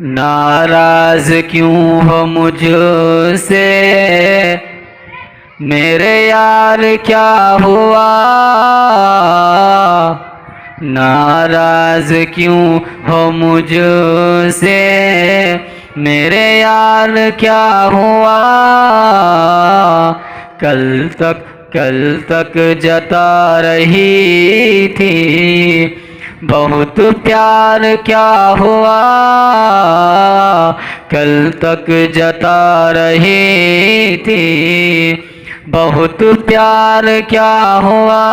नाराज क्यों हो मुझसे मेरे यार क्या हुआ। नाराज क्यों हो मुझसे मेरे यार क्या हुआ। कल तक जता रही थी बहुत प्यार क्या हुआ। कल तक जता रही थी बहुत प्यार क्या हुआ।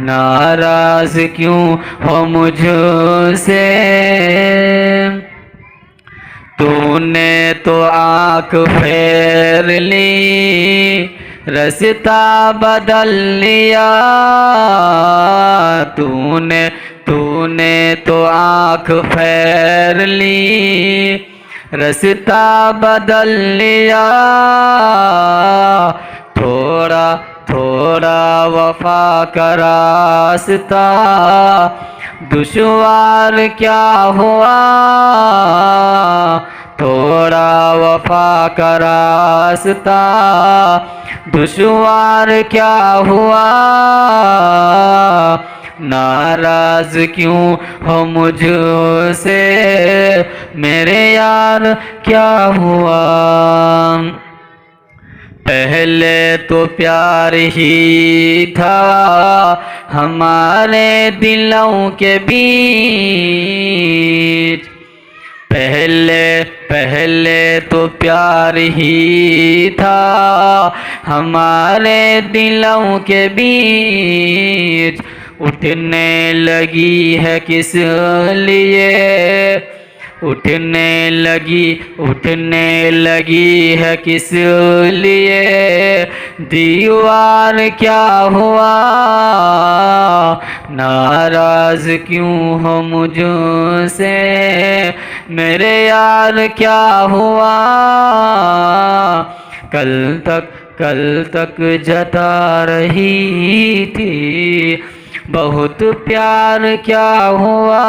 नाराज क्यों हो मुझसे। तूने तो आँख फेर ली रास्ता बदल लिया। तूने तो आँख फेर ली रास्ता बदल लिया। थोड़ा थोड़ा वफा का रास्ता दुश्वार क्या हुआ। थोड़ा वफा का रास्ता दुश्वार क्या हुआ। नाराज क्यों हो मुझसे मेरे यार क्या हुआ। पहले तो प्यार ही था हमारे दिलों के बीच। पहले तो प्यार ही था हमारे दिलों के बीच। उठने लगी है किस लिए उठने लगी है किस लिए दीवार क्या हुआ। नाराज क्यों हो मुझसे मेरे यार क्या हुआ। कल तक जता रही थी बहुत प्यार क्या हुआ।